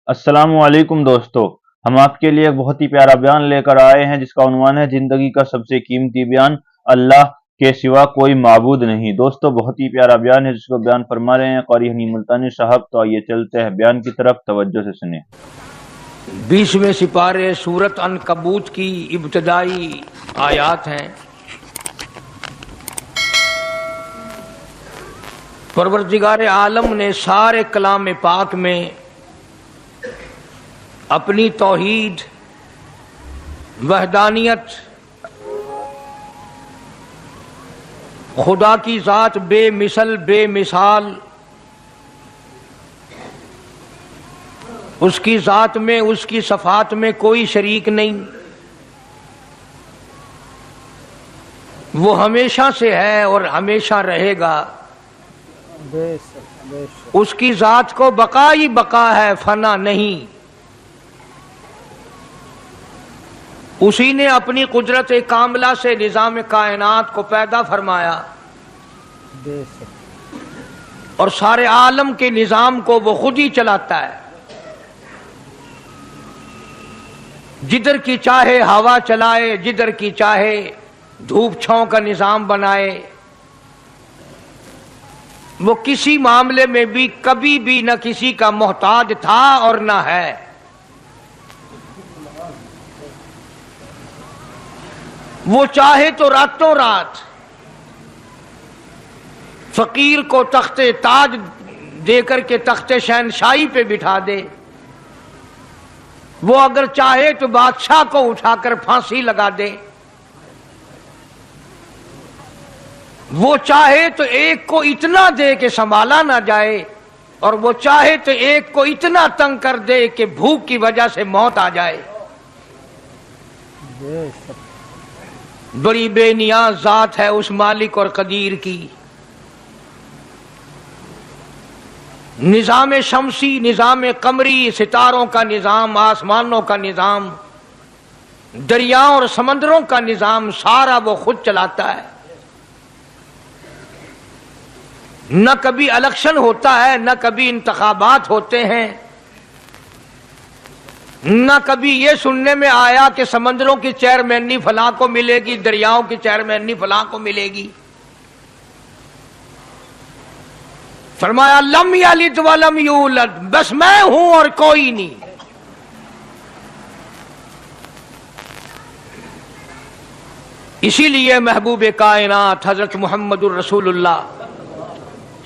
अस्सलामु अलैकुम दोस्तों, हम आपके लिए एक बहुत ही प्यारा बयान लेकर आए हैं जिसका उन्वान है जिंदगी का सबसे कीमती बयान, अल्लाह के सिवा कोई माबूद नहीं। दोस्तों, बहुत ही प्यारा बयान है जिसको बयान फरमा रहे हैं क़ारी हनी मुल्तानी साहब। तो आइए चलते हैं बयान की तरफ, तवज्जो से सुने। 20वें सिपारे सूरत अनकबूत की इब्तदाई आयात हैं। परवरदिगार आलम ने सारे कलाम पाक में अपनी तौहीद, वहदानियत, खुदा की ज़ात बेमिसल बेमिसाल, उसकी ज़ात में, उसकी सफ़ात में कोई शरीक नहीं, वो हमेशा से है और हमेशा रहेगा। उसकी ज़ात को बका ही बका है, फना नहीं। उसी ने अपनी कुदरत कामिला से निज़ाम कायनात को पैदा फरमाया और सारे आलम के निज़ाम को वो खुद ही चलाता है। जिधर की चाहे हवा चलाए, जिधर की चाहे धूप छांव का निज़ाम बनाए। वो किसी मामले में भी कभी भी न किसी का मोहताज था और न है। वो चाहे तो रातों रात फकीर को तख्ते ताज देकर के तख्ते शहनशाही पे बिठा दे। वो अगर चाहे तो बादशाह को उठाकर फांसी लगा दे। वो चाहे तो एक को इतना दे कि संभाला ना जाए, और वो चाहे तो एक को इतना तंग कर दे कि भूख की वजह से मौत आ जाए। बड़ी बेनियाज जात है उस मालिक और कदीर की। निजाम शमसी, निजाम कमरी, सितारों का निजाम, आसमानों का निजाम, दरियाओं और समंदरों का निजाम, सारा वो खुद चलाता है। न कभी इलेक्शन होता है, न कभी इंतखाबात होते हैं, न कभी ये सुनने में आया कि समंदरों की चेयरमैनी फलां को मिलेगी, दरियाओं की चेयरमैनी फलां को मिलेगी। फरमाया लम यलिद वलम यूलद, बस मैं हूं और कोई नहीं। इसीलिए महबूब कायनात हजरत मुहम्मदुर रसूलुल्लाह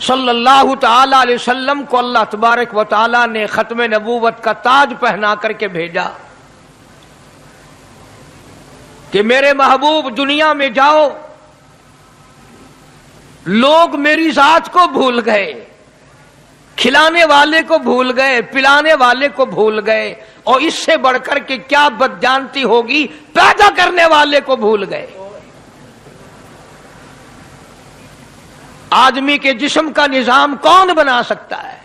सल्लल्लाहु ताला अलैहि वसल्लम को अल्लाह तबारक व ताला ने खत्म नबूवत का ताज पहना करके भेजा कि मेरे महबूब दुनिया में जाओ। लोग मेरी जात को भूल गए, खिलाने वाले को भूल गए, पिलाने वाले को भूल गए, और इससे बढ़कर के क्या बदजानती होगी, पैदा करने वाले को भूल गए। आदमी के जिस्म का निजाम कौन बना सकता है?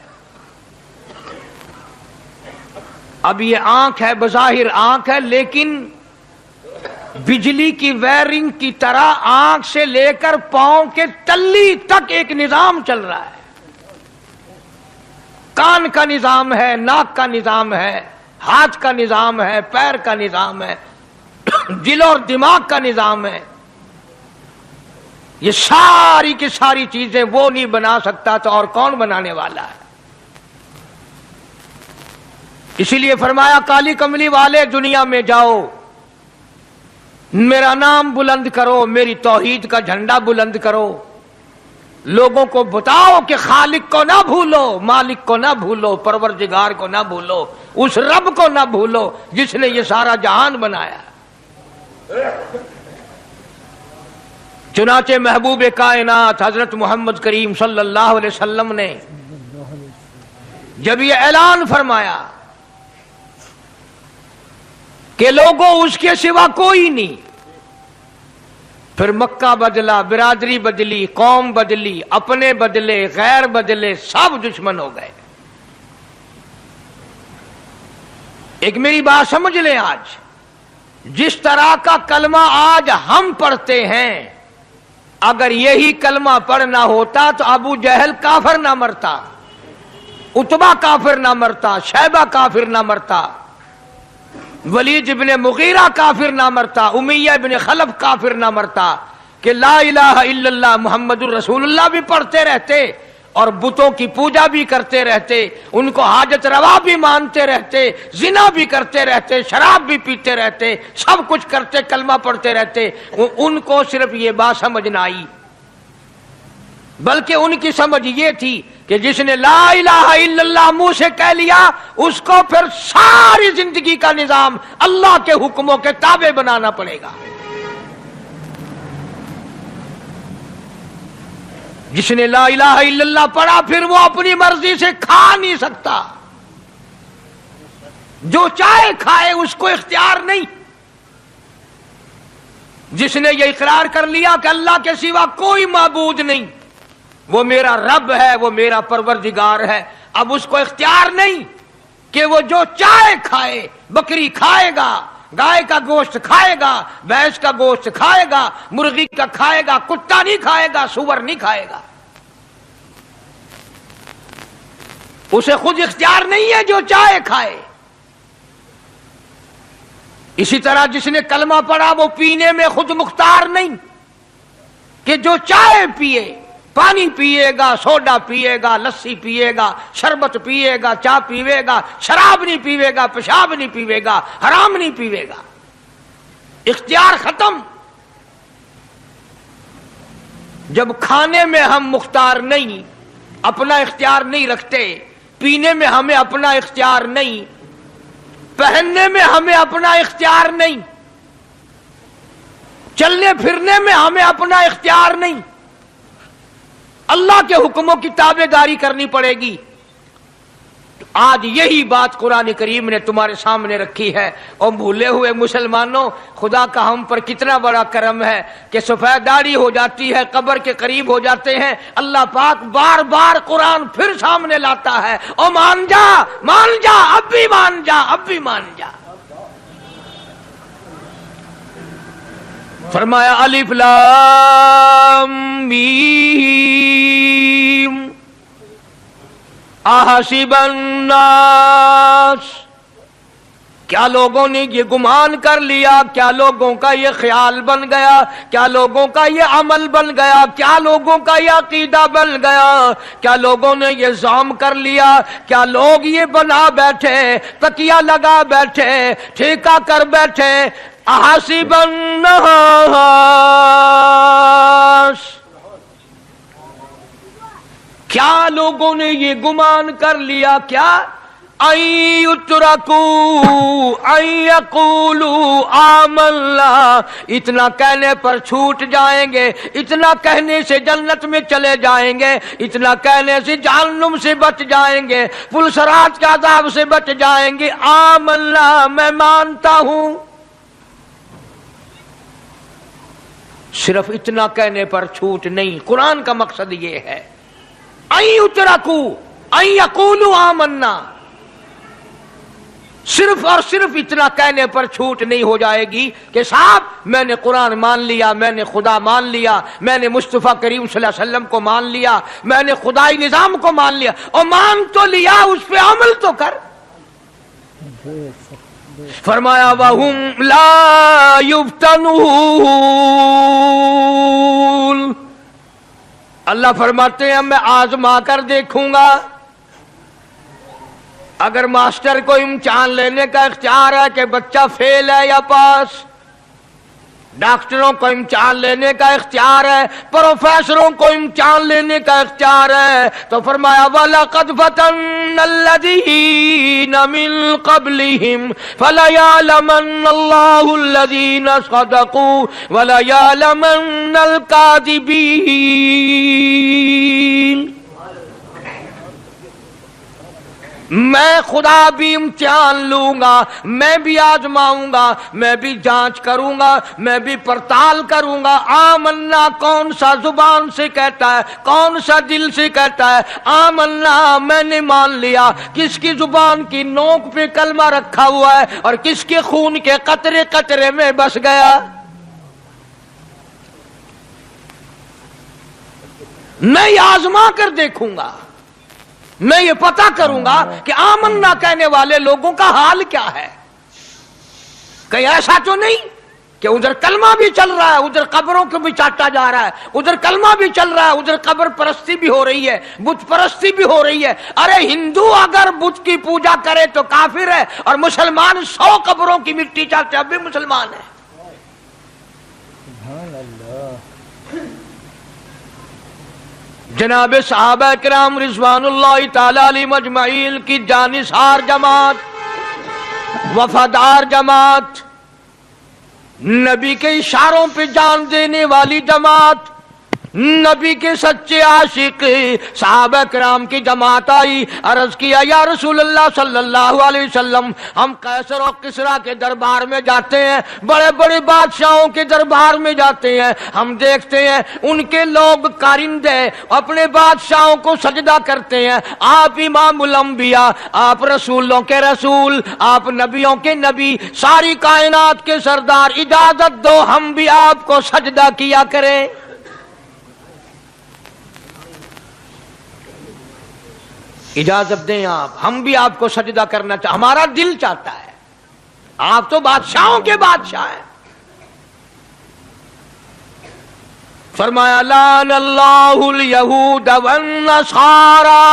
अब ये आंख है, बज़ाहिर आंख है, लेकिन बिजली की वायरिंग की तरह आंख से लेकर पांव के तल्ली तक एक निजाम चल रहा है। कान का निजाम है, नाक का निजाम है, हाथ का निजाम है, पैर का निजाम है, दिल और दिमाग का निजाम है। ये सारी की सारी चीजें वो नहीं बना सकता तो और कौन बनाने वाला है? इसीलिए फरमाया काली कमली वाले दुनिया में जाओ, मेरा नाम बुलंद करो, मेरी तौहीद का झंडा बुलंद करो। लोगों को बताओ कि खालिक को ना भूलो, मालिक को ना भूलो, परवरदिगार को ना भूलो, उस रब को ना भूलो जिसने ये सारा जहान बनाया। चुनाचे महबूब कायनात हजरत मोहम्मद करीम सल्लल्लाहु अलैहि वसल्लम ने जब ये ऐलान फरमाया कि लोगों उसके सिवा कोई नहीं, फिर मक्का बदला, बिरादरी बदली, कौम बदली, अपने बदले, गैर बदले, सब दुश्मन हो गए। एक मेरी बात समझ लें, आज जिस तरह का कलमा आज हम पढ़ते हैं, अगर यही कलमा पढ़ना होता तो अबू जहल काफर ना मरता। उतबा काफिर ना मरता, शैबा काफिर ना मरता, वलीद इब्ने मुगीरा काफिर ना मरता, उमैया इब्ने खलफ काफिर ना मरता, कि ला इलाहा इल्लल्लाह मुहम्मदुर रसूलुल्लाह भी पढ़ते रहते और बुतों की पूजा भी करते रहते, उनको हाजत रवा भी मानते रहते, जिना भी करते रहते, शराब भी पीते रहते, सब कुछ करते, कलमा पढ़ते रहते, उनको सिर्फ ये बात समझ ना आई, बल्कि उनकी समझ ये थी कि जिसने ला इलाहा इल्लल्लाह मुंह से कह लिया उसको फिर सारी जिंदगी का निजाम अल्लाह के हुक्मों के ताबे बनाना पड़ेगा। जिसने ला इलाहा इल्लल्लाह पढ़ा फिर वो अपनी मर्जी से खा नहीं सकता, जो चाहे खाए, उसको इख्तियार नहीं। जिसने ये इकरार कर लिया कि अल्लाह के सिवा कोई माबूद नहीं, वो मेरा रब है, वो मेरा परवरदिगार है, अब उसको इख्तियार नहीं कि वो जो चाहे खाए, बकरी खाएगा, गाय का गोश्त खाएगा, भैंस का गोश्त खाएगा, मुर्गी का खाएगा, कुत्ता नहीं खाएगा, सुअर नहीं खाएगा। उसे खुद इख्तियार नहीं है, जो चाहे खाए। इसी तरह जिसने कलमा पढ़ा वो पीने में खुद मुख्तार नहीं कि जो चाहे पिए, पानी पिएगा, सोडा पिएगा, लस्सी पिएगा, शरबत पिएगा, चाय पीवेगा, शराब नहीं पीवेगा, पेशाब नहीं पीवेगा, हराम नहीं पीवेगा। इख्तियार खत्म। जब खाने में हम मुख्तार नहीं, अपना इख्तियार नहीं रखते, पीने में हमें अपना इख्तियार नहीं, पहनने में हमें अपना इख्तियार नहीं, चलने फिरने में हमें अपना इख्तियार नहीं, अल्लाह के हुक्मों की ताबेदारी करनी पड़ेगी। आज यही बात कुरान करीम ने तुम्हारे सामने रखी है। और भूले हुए मुसलमानों, खुदा का हम पर कितना बड़ा करम है कि सफेद दाढ़ी हो जाती है, कब्र के करीब हो जाते हैं, अल्लाह पाक बार बार कुरान फिर सामने लाता है, और मान जा, मान जा, अब भी मान जा, अब भी मान जा। फरमाया अलिफ लाम मीम अहसिबन नास, क्या लोगों ने ये गुमान कर लिया, क्या लोगों का ये ख्याल बन गया, क्या लोगों का ये अमल बन गया, क्या लोगों का ये अकीदा बन गया, क्या लोगों ने ये ज़ाम कर लिया, क्या लोग ये बना बैठे, तकिया लगा बैठे, ठेका कर बैठे, अहसिबन नास, क्या लोगों ने ये गुमान कर लिया, क्या अय्युतरकू अय्यकूलू आमन्ना, इतना कहने पर छूट जाएंगे, इतना कहने से जन्नत में चले जाएंगे, इतना कहने से जहन्नुम से बच जाएंगे, पुलसरात के अज़ाब से बच जाएंगे। आमन्ना, मैं मानता हूं। सिर्फ इतना कहने पर छूट नहीं, कुरान का मकसद ये है अय्युतरकू अय्यकूलू आमन्ना, सिर्फ और सिर्फ इतना कहने पर छूट नहीं हो जाएगी कि साहब मैंने कुरान मान लिया, मैंने खुदा मान लिया, मैंने मुस्तफा करीम सल्लल्लाहु अलैहि वसल्लम को मान लिया, मैंने खुदाई निजाम को मान लिया, और मान तो लिया, उस पे अमल तो कर। फरमाया वहुम ला युफ्तनून, अल्लाह फरमाते हैं मैं आजमा कर देखूंगा। अगर मास्टर को इम्तिहान लेने का इख्तियार है कि बच्चा फेल है या पास, डॉक्टरों को इम्तिहान लेने का इख्तियार है, प्रोफेसरों को इम्तिहान लेने का इख्तियार है, तो फरमाया वलक़द फ़तन्नल्लज़ीना मिन क़ब्लिहिम फ़लयअलमन्नल्लाहुल्लज़ीना सदक़ू वलयअलमन्नल काज़िबीन। मैं खुदा भी इम्तिहान लूंगा, मैं भी आजमाऊंगा, मैं भी जांच करूंगा, मैं भी पड़ताल करूंगा। आमन्ना कौन सा जुबान से कहता है, कौन सा दिल से कहता है। आमन्ना मैंने मान लिया, किसकी जुबान की नोक पे कलमा रखा हुआ है और किसके खून के कतरे कतरे में बस गया। मैं आजमा कर देखूंगा, میں یہ پتہ کروں گا کہ آمنا کہنے والے لوگوں کا حال کیا ہے. کہیں ایسا تو نہیں کہ ادھر کلمہ بھی چل رہا ہے، ادھر قبروں کو بھی چاٹا جا رہا ہے، ادھر کلمہ بھی چل رہا ہے، ادھر قبر پرستی بھی ہو رہی ہے، بت پرستی بھی ہو رہی ہے. ارے ہندو اگر بت کی پوجا کرے تو کافر ہے، اور مسلمان 100 قبروں کی مٹی چاٹے اب بھی مسلمان ہے. جناب صحابہ کرام رضوان اللہ تعالی علیہم اجمعین کی جانثار جماعت، وفادار جماعت، نبی کے اشاروں پہ جان دینے والی جماعت، نبی کے سچے عاشق صحابہ کرام کی جماعت آئی. عرض کیا یا رسول اللہ صلی اللہ علیہ وسلم، ہم قیصر اور کسریٰ کے دربار میں جاتے ہیں، بڑے بڑے بادشاہوں کے دربار میں جاتے ہیں، ہم دیکھتے ہیں ان کے لوگ کارندے اپنے بادشاہوں کو سجدہ کرتے ہیں. آپ امام الانبیاء، آپ رسولوں کے رسول، آپ نبیوں کے نبی، ساری کائنات کے سردار، اجازت دو ہم بھی آپ کو سجدہ کیا کریں. اجازت دیں آپ، ہم بھی آپ کو سجدہ کرنا چاہتے، ہمارا دل چاہتا ہے. آپ تو بادشاہوں کے بادشاہ ہیں. فرمایا لعن اللہ الیہود والنصارى.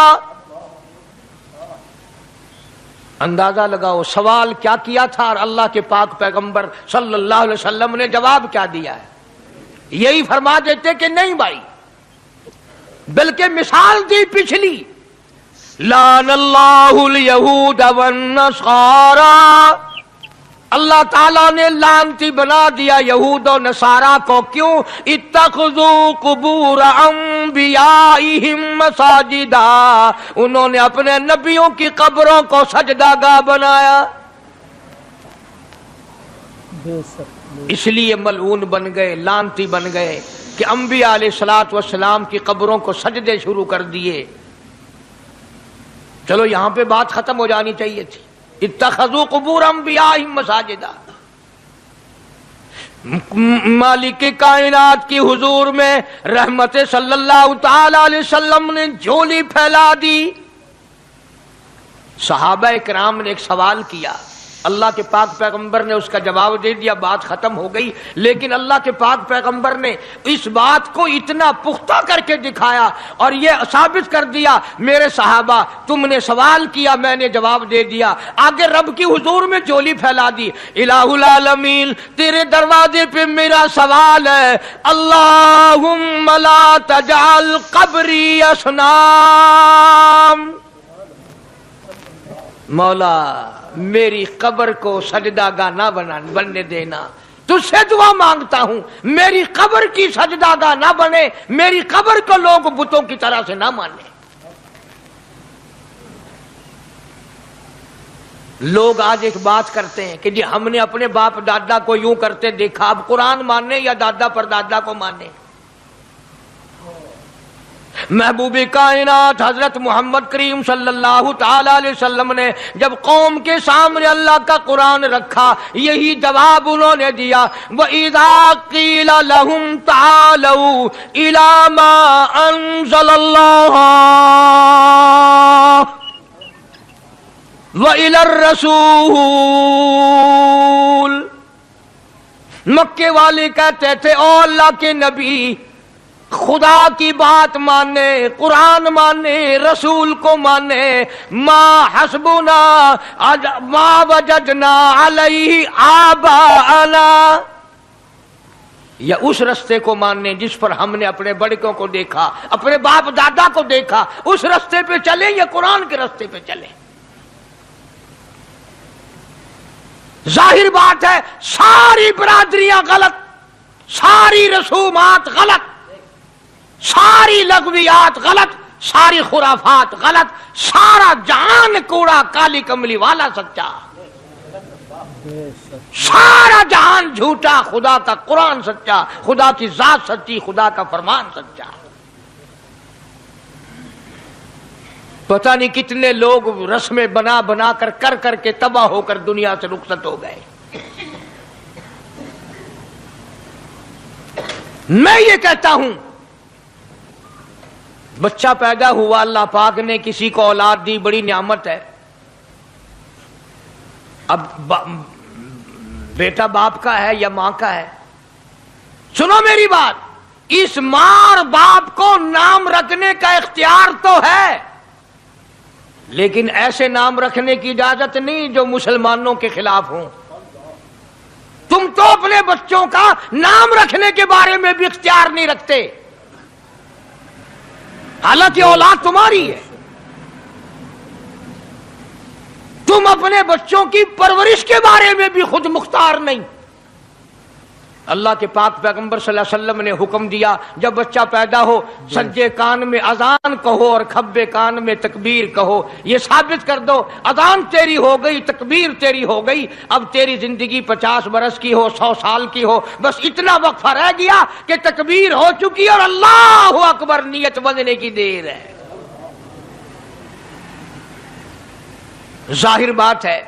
اندازہ لگاؤ سوال کیا کیا تھا اور اللہ کے پاک پیغمبر صلی اللہ علیہ وسلم نے جواب کیا دیا ہے. یہی فرما دیتے کہ نہیں بھائی، بلکہ مثال دی پچھلی، لعن اللہ الیہود والنصارى. اللہ تعالیٰ نے لعنتی بنا دیا یہود و نصارہ کو. کیوں؟ اتخذوا قبور انبیائہم مساجدا، انہوں نے اپنے نبیوں کی قبروں کو سجدہ گاہ بنایا، اس لیے ملعون بن گئے، لعنتی بن گئے کہ انبیاء علیہ الصلوۃ والسلام کی قبروں کو سجدے شروع کر دیے. چلو یہاں پہ بات ختم ہو جانی چاہیے تھی. اتخذوا قبور انبیائہم مساجدا. مالک کائنات کی حضور میں رحمت صلی اللہ تعالی علیہ وسلم نے جھولی پھیلا دی. صحابہ کرام نے ایک سوال کیا، اللہ کے پاک پیغمبر نے اس کا جواب دے دیا، بات ختم ہو گئی. لیکن اللہ کے پاک پیغمبر نے اس بات کو اتنا پختہ کر کے دکھایا اور یہ ثابت کر دیا، میرے صحابہ تم نے سوال کیا، میں نے جواب دے دیا. آگے رب کی حضور میں جھولی پھیلا دی. الہ العالمین تیرے دروازے پہ میرا سوال ہے، اللہم لا تجعل قبری اصنام. مولا میری قبر کو سجدہ گاہ نہ بننے دینا، تجھ سے دعا مانگتا ہوں میری قبر کی سجدہ گاہ نہ بنے، میری قبر کو لوگ بتوں کی طرح سے نہ مانے. لوگ آج ایک بات کرتے ہیں کہ جی ہم نے اپنے باپ دادا کو یوں کرتے دیکھا، اب قرآن ماننے یا دادا پر دادا کو مانے. محبوب کائنات حضرت محمد کریم صلی اللہ تعالی علیہ وسلم نے جب قوم کے سامنے اللہ کا قرآن رکھا، یہی جواب انہوں نے دیا، وَإِذَا قِيلَ لَهُمْ تَعَالَوْا إِلَى مَا أَنزَلَ اللَّهُ وَإِلَى الرَّسُولِ. مکے والے کہتے تھے او اللہ کے نبی، خدا کی بات مانے، قرآن مانے، رسول کو مانے، ما حسبنا ما وجدنا علیہ آباءنا، یا اس رستے کو ماننے جس پر ہم نے اپنے بڑکوں کو دیکھا، اپنے باپ دادا کو دیکھا، اس رستے پہ چلیں یا قرآن کے رستے پہ چلیں. ظاہر بات ہے ساری برادریاں غلط، ساری رسومات غلط، ساری لغویات غلط، ساری خرافات غلط، سارا جہان کوڑا کالی کملی والا سچا، سارا جہان جھوٹا، خدا کا قرآن سچا، خدا کی ذات سچی، خدا کا فرمان سچا. پتہ نہیں کتنے لوگ رسمیں بنا بنا کر کر کے تباہ ہو کر دنیا سے رخصت ہو گئے. میں یہ کہتا ہوں بچہ پیدا ہوا، اللہ پاک نے کسی کو اولاد دی، بڑی نعمت ہے. اب بیٹا باپ کا ہے یا ماں کا ہے؟ سنو میری بات، اس ماں اور باپ کو نام رکھنے کا اختیار تو ہے، لیکن ایسے نام رکھنے کی اجازت نہیں جو مسلمانوں کے خلاف ہوں. تم تو اپنے بچوں کا نام رکھنے کے بارے میں بھی اختیار نہیں رکھتے، حالانکہ اولاد تمہاری ہے. تم اپنے بچوں کی پرورش کے بارے میں بھی خود مختار نہیں. اللہ کے پاک پیغمبر صلی اللہ علیہ وسلم نے حکم دیا، جب بچہ پیدا ہو سجے کان میں اذان کہو اور کھبے کان میں تکبیر کہو. یہ ثابت کر دو اذان تیری ہو گئی، تکبیر تیری ہو گئی، اب تیری زندگی 50 برس کی ہو، 100 سال کی ہو، بس اتنا وقفہ رہ گیا کہ تکبیر ہو چکی اور اللہ اکبر نیت بندنے کی دیر ہے. ظاہر بات ہے،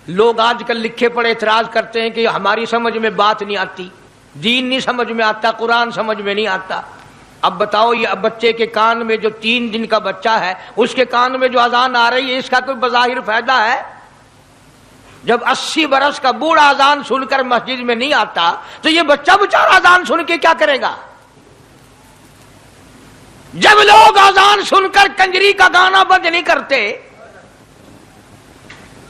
لوگ آج کل لکھے پڑے اعتراض کرتے ہیں کہ ہماری سمجھ میں بات نہیں آتی، دین نہیں سمجھ میں آتا، قرآن سمجھ میں نہیں آتا. اب بتاؤ، یہ بچے کے کان میں جو 3 دن کا بچہ ہے اس کے کان میں جو اذان آ رہی ہے، اس کا کوئی بظاہر فائدہ ہے؟ جب 80 برس کا بوڑھا اذان سن کر مسجد میں نہیں آتا تو یہ بچہ بیچارہ اذان سن کے کیا کرے گا؟ جب لوگ اذان سن کر کنجری کا گانا بند نہیں کرتے،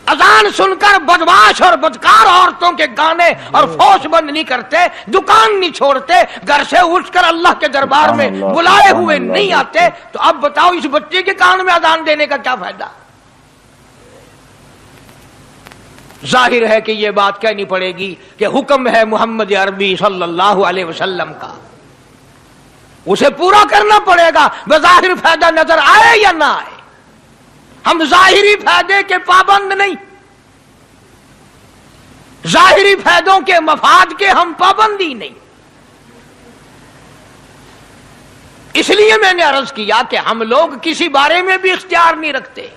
اذان سن کر بدماش اور بدکار عورتوں کے گانے اور فوش بند نہیں کرتے، دکان نہیں چھوڑتے، گھر سے اٹھ کر اللہ کے دربار میں بلائے ہوئے نہیں آتے، تو اب بتاؤ اس بچے کے کان میں اذان دینے کا کیا فائدہ؟ ظاہر ہے کہ یہ بات کہنی پڑے گی کہ حکم ہے محمد عربی صلی اللہ علیہ وسلم کا، اسے پورا کرنا پڑے گا، بظاہر فائدہ نظر آئے یا نہ آئے. ہم ظاہری فائدے کے پابند نہیں، ظاہری فائدوں کے مفاد کے ہم پابندی نہیں. اس لیے میں نے عرض کیا کہ ہم لوگ کسی بارے میں بھی اختیار نہیں رکھتے.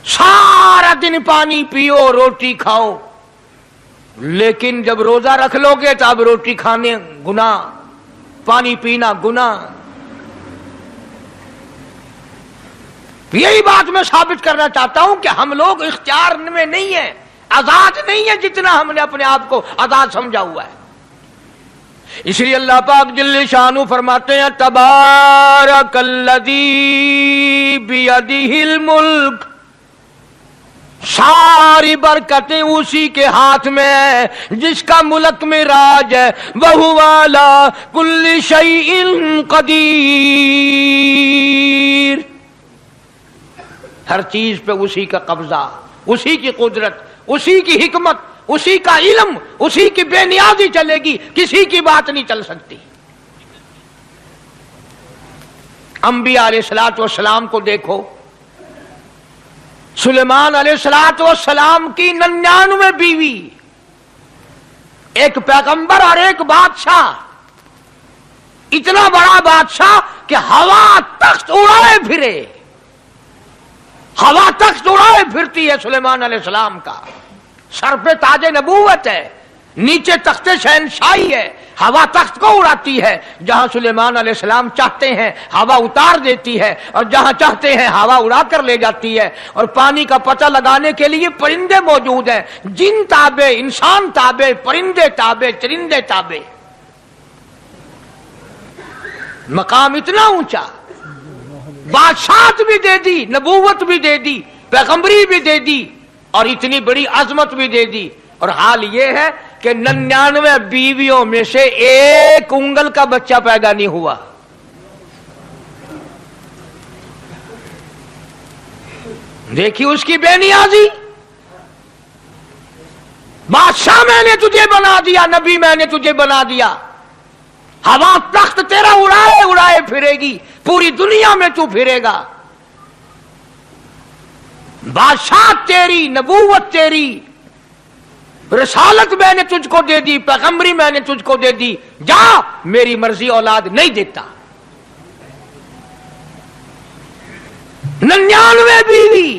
سارا دن پانی پیو، روٹی کھاؤ، لیکن جب روزہ رکھ لو گے تو اب روٹی کھانے گناہ، پانی پینا گناہ. یہی بات میں ثابت کرنا چاہتا ہوں کہ ہم لوگ اختیار میں نہیں ہیں، آزاد نہیں ہیں جتنا ہم نے اپنے آپ کو آزاد سمجھا ہوا ہے. اس لیے اللہ پاک جل شانہ فرماتے ہیں تبارک الذی بیدہ الملک، ساری برکتیں اسی کے ہاتھ میں ہے جس کا ملک میں راج ہے. وَهُوَ عَلَى كُلِّ شَيْءٍ قدیر، ہر چیز پہ اسی کا قبضہ، اسی کی قدرت، اسی کی حکمت، اسی کا علم، اسی کی بے نیازی چلے گی، کسی کی بات نہیں چل سکتی. انبیاء علیہ الصلوۃ والسلام کو دیکھو، سلیمان علیہ الصلوۃ والسلام کی 99 بیوی، ایک پیغمبر اور ایک بادشاہ، اتنا بڑا بادشاہ کہ ہوا تخت اڑائے پھرے، ہوا تخت اڑائے پھرتی ہے سلیمان علیہ السلام کا، سر پہ تاج نبوت ہے، نیچے تخت شہنشاہی ہے، ہوا تخت کو اڑاتی ہے. جہاں سلیمان علیہ السلام چاہتے ہیں ہوا اتار دیتی ہے، اور جہاں چاہتے ہیں ہوا اڑا کر لے جاتی ہے. اور پانی کا پتہ لگانے کے لیے پرندے موجود ہیں، جن تابع، انسان تابع، پرندے تابع، چرندے تابع. مقام اتنا اونچا، بادشاہت بھی دے دی، نبوت بھی دے دی، پیغمبری بھی دے دی، اور اتنی بڑی عظمت بھی دے دی. اور حال یہ ہے کہ 99 بیویوں میں سے ایک انگل کا بچہ پیدا نہیں ہوا. دیکھی اس کی بے نیازی. بادشاہ میں نے تجھے بنا دیا، نبی میں نے تجھے بنا دیا، ہوا تخت تیرا اڑائے اڑائے پھرے گی، پوری دنیا میں تو پھرے گا. بادشاہ تیری، نبوت تیری، رسالت میں نے تجھ کو دے دی، پیغمبری میں نے تجھ کو دے دی، جا میری مرضی اولاد نہیں دیتا. 99 بیوی.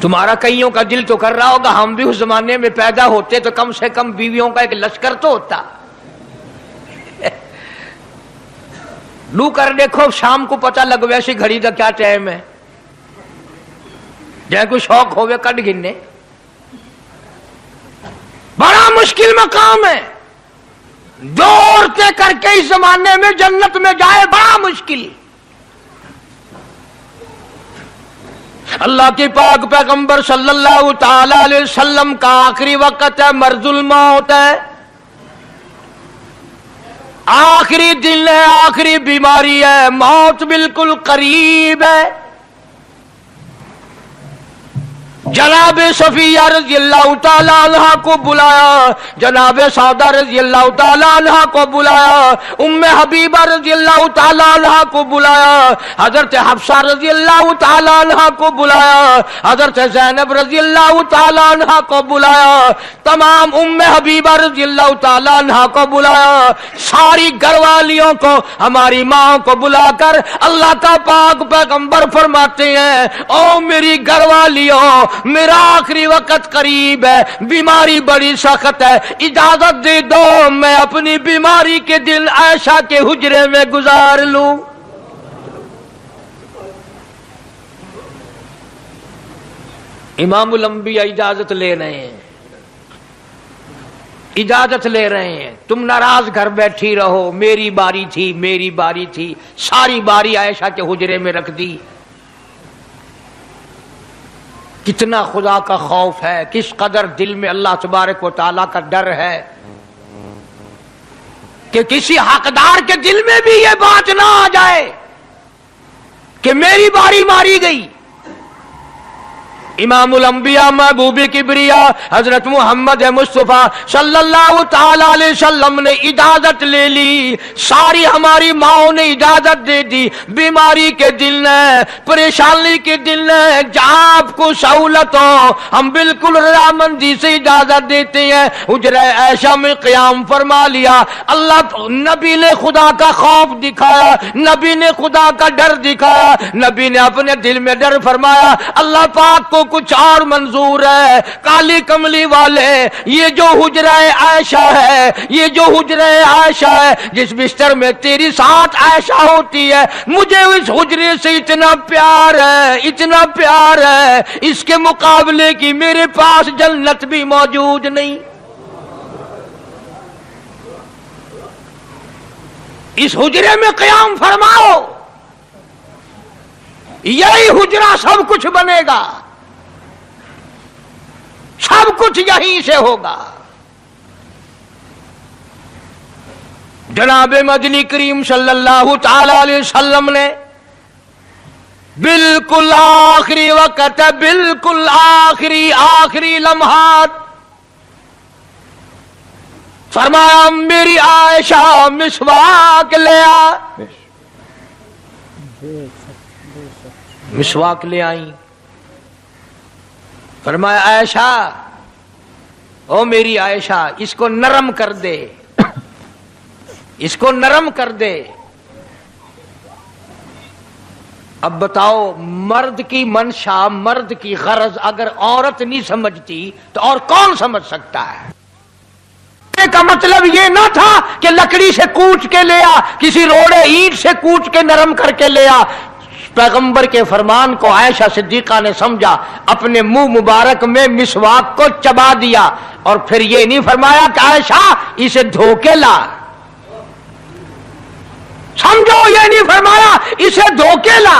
تمہارا کئیوں کا دل تو کر رہا ہوگا ہم بھی اس زمانے میں پیدا ہوتے تو کم سے کم بیویوں کا ایک لشکر تو ہوتا. लू कर देखो, शाम को पता लग वैसी घड़ी का क्या टाइम है, जै कोई शौक होवे कट गिनने। बड़ा मुश्किल मकाम है, जो औरतें करके इस जमाने में जन्नत में जाए बड़ा मुश्किल। अल्लाह के पाक पैगंबर सल्लल्लाहु ताला अलैहि वसल्लम का आखिरी वक्त है, मर्जुल मौत है, आखिरी दिन है, आखिरी बीमारी है, मौत बिल्कुल करीब है। जनाब सफिया रज़ी अल्लाह ताला अन्हा को बुलाया, जनाब सौदा रज़ी अल्लाह ताला अन्हा को बुलाया, उम्मे हबीबा रज़ी अल्लाह ताला अन्हा को बुलाया, हजरत हफ्सा रज़ी अल्लाह ताला अन्हा को बुलाया, हजरत ज़ैनब रज़ी अल्लाह ताला अन्हा को बुलाया, तमाम उम्मे हबीबा रज़ी अल्लाह ताला अन्हा को बुलाया, सारी घरवालियों को, हमारी माँ को बुलाकर अल्लाह का पाक पैगंबर फरमाते हैं, ओ मेरी घरवालियों, मेरा आखिरी वक्त करीब है, बीमारी बड़ी सख्त है, इजाजत दे दो मैं अपनी बीमारी के दिन आयशा के हुजरे में गुजार लूं। इमामुल अंबिया इजाजत ले रहे हैं, इजाजत ले रहे हैं, तुम नाराज घर बैठी रहो, मेरी बारी थी, मेरी बारी थी, सारी बारी आयशा के हुजरे में रख दी। कितना खुदा का खौफ है, किस कदर दिल में अल्लाह तबारक व तआला का डर है कि किसी हकदार के दिल में भी ये बात ना आ जाए कि मेरी बारी मारी गई। इमामुल अंबिया महबूबे किबरिया हजरत मोहम्मद मुस्तफा सल्लल्लाहु ताला अलैहि वसल्लम ने इजाजत ले ली, सारी हमारी माओ ने इजाजत दे दी, बीमारी के दिन है, परेशानी के दिन है, जहां आपको सहूलत हो हम बिल्कुल रजामंदी से इजाजत देते हैं। हुजरा ऐशा में क़याम फरमा लिया, अल्लाह नबी ने खुदा का खौफ दिखाया, नबी ने खुदा का डर दिखाया, नबी ने अपने दिल में डर फरमाया, अल्लाह पाक को कुछ और मंजूर है। काली कमली वाले, ये जो हुजरा आयशा है, ये जो हुजरा आयशा है, जिस बिस्तर में तेरी साथ आयशा होती है, मुझे इस हुजरे से इतना प्यार है, इतना प्यार है, इसके मुकाबले की मेरे पास जन्नत भी मौजूद नहीं। इस हुजरे में क़याम फरमाओ, यही हुजरा सब कुछ बनेगा, सब कुछ यहीं से होगा। जनाब मदनी करीम सल्लल्लाहु ताला अलैहि वसल्लम ने बिल्कुल आखिरी वक्त, बिल्कुल आखिरी लम्हात फरमाया, मेरी आयशा मिसवाक ले आ। मिसवाक ले आई, फरमाया आयशा, ओ मेरी आयशा, इसको नरम कर दे, इसको नरम कर दे। अब बताओ, मर्द की मंशा, मर्द की गरज अगर औरत नहीं समझती तो और कौन समझ सकता है? का मतलब ये ना था कि लकड़ी से कूट के ले आ, किसी रोड़े ईंट से कूट के नरम करके ले आ। पैगंबर के फरमान को आयशा सिद्दीका ने समझा, अपने मुंह मुबारक में मिसवाक को चबा दिया और फिर ये नहीं फरमाया कि आयशा इसे धो के ला, समझो, ये नहीं फरमाया इसे धो के ला,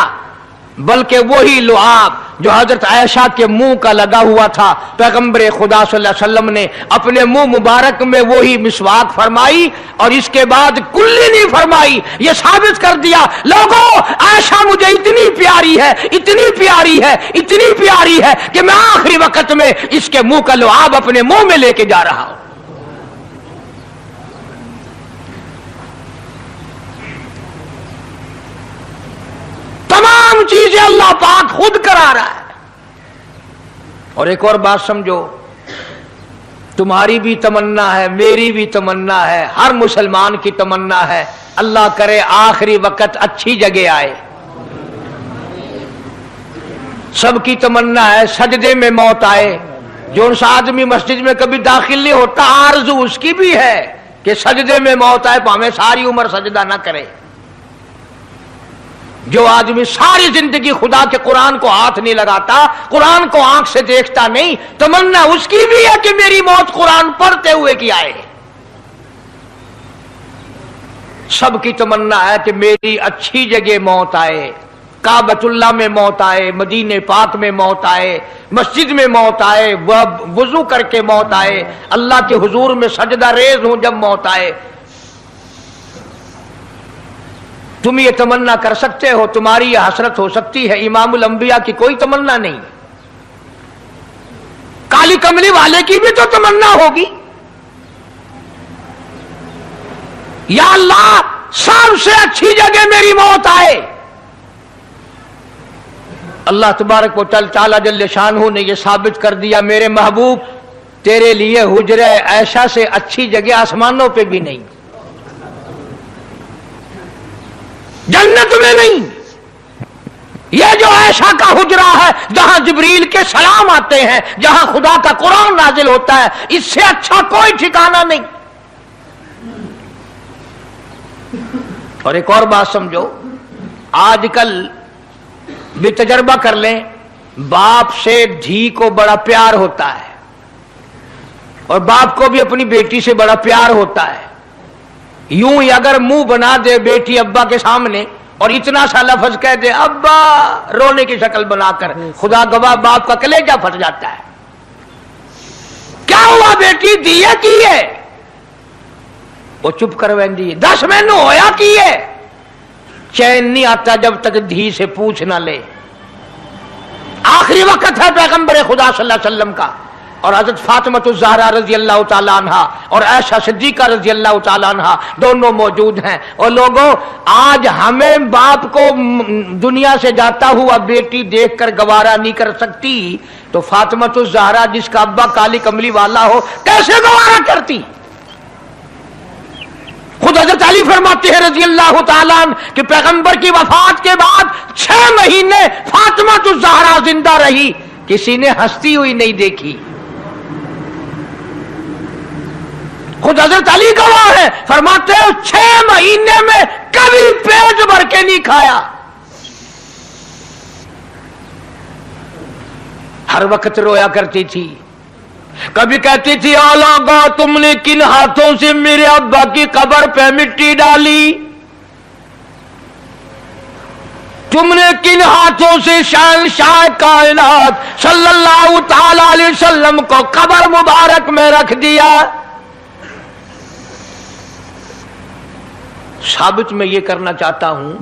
बल्कि वही लुआब जो हजरत आयशा के मुंह का लगा हुआ था, पैगंबर खुदा सल्लल्लाहु अलैहि वसल्लम ने अपने मुंह मुबारक में वही मिसवाक फरमाई और इसके बाद कुल्ली नहीं फरमाई। ये साबित कर दिया, लोगों, आयशा मुझे इतनी प्यारी है, इतनी प्यारी है, इतनी प्यारी है कि मैं आखिरी वक्त में इसके मुंह का लुआब अपने मुंह में लेके जा रहा हूं। तमाम चीजें अल्लाह पाक खुद करा रहा है। और एक और बात समझो, तुम्हारी भी तमन्ना है, मेरी भी तमन्ना है, हर मुसलमान की तमन्ना है, अल्लाह करे आखिरी वक्त अच्छी जगह आए। सबकी तमन्ना है सजदे में मौत आए। जो सा आदमी मस्जिद में कभी दाखिल नहीं होता, आरज़ू उसकी भी है कि सजदे में मौत आए, भावें सारी उम्र सजदा ना करे। جو آدمی ساری زندگی خدا کے قرآن کو ہاتھ نہیں لگاتا، قرآن کو آنکھ سے دیکھتا نہیں، تمنا اس کی بھی ہے کہ میری موت قرآن پڑھتے ہوئے کی آئے۔ سب کی تمنا ہے کہ میری اچھی جگہ موت آئے، کعبۃ اللہ میں موت آئے، مدینہ پاک میں موت آئے، مسجد میں موت آئے، وضو کر کے موت آئے، اللہ کے حضور میں سجدہ ریز ہوں جب موت آئے۔ تم یہ تمنا کر سکتے ہو، تمہاری یہ حسرت ہو سکتی ہے، امام الانبیاء کی کوئی تمنا نہیں۔ کالی کملی والے کی بھی تو تمنا ہوگی، یا اللہ سب سے اچھی جگہ میری موت آئے۔ اللہ تبارک و تعالی جل شانہ نے یہ ثابت کر دیا، میرے محبوب تیرے لیے حجرہ عائشہ سے اچھی جگہ آسمانوں پہ بھی نہیں، جنت میں نہیں۔ یہ جو عائشہ کا حجرہ ہے جہاں جبریل کے سلام آتے ہیں، جہاں خدا کا قرآن نازل ہوتا ہے، اس سے اچھا کوئی ٹھکانہ نہیں۔ اور ایک اور بات سمجھو، آج کل بھی تجربہ کر لیں، باپ سے دھی کو بڑا پیار ہوتا ہے، اور باپ کو بھی اپنی بیٹی سے بڑا پیار ہوتا ہے۔ یوں ہی اگر منہ بنا دے بیٹی ابا کے سامنے اور اتنا سا لفظ کہہ دے ابا، رونے کی شکل بنا کر، خدا گواہ باپ کا کلیجہ پھٹ جاتا ہے۔ کیا ہوا بیٹی، دیے کی ہے؟ وہ چپ کر ویندی، 10 مہینوں ہویا کی ہے؟ چین نہیں آتا جب تک دھی سے پوچھ نہ لے۔ آخری وقت ہے پیغمبر خدا صلی اللہ علیہ وسلم کا، اور حضرت فاطمہ الزہرا رضی اللہ تعالی عنہا اور عائشہ صدیقہ رضی اللہ تعالی عنہا دونوں موجود ہیں۔ اور لوگوں، آج ہمیں باپ کو دنیا سے جاتا ہوا بیٹی دیکھ کر گوارا نہیں کر سکتی، تو فاطمہ الزہرا جس کا ابا کالی کملی والا ہو کیسے گوارا کرتی؟ خود حضرت علی فرماتے ہیں رضی اللہ تعالیٰ عنہ کہ پیغمبر کی وفات کے بعد 6 مہینے فاطمہ الزہرا زندہ رہی، کسی نے ہنستی ہوئی نہیں دیکھی۔ خود حضرت علی گواہ ہے، فرماتے ہیں 6 مہینے میں کبھی پیٹ بھر کے نہیں کھایا، ہر وقت رویا کرتی تھی۔ کبھی کہتی تھی آلاغا تم نے کن ہاتھوں سے میرے ابا کی قبر پہ مٹی ڈالی، تم نے کن ہاتھوں سے شہنشاہ کائنات صلی اللہ تعالی علیہ وسلم کو قبر مبارک میں رکھ دیا۔ ثابت میں یہ کرنا چاہتا ہوں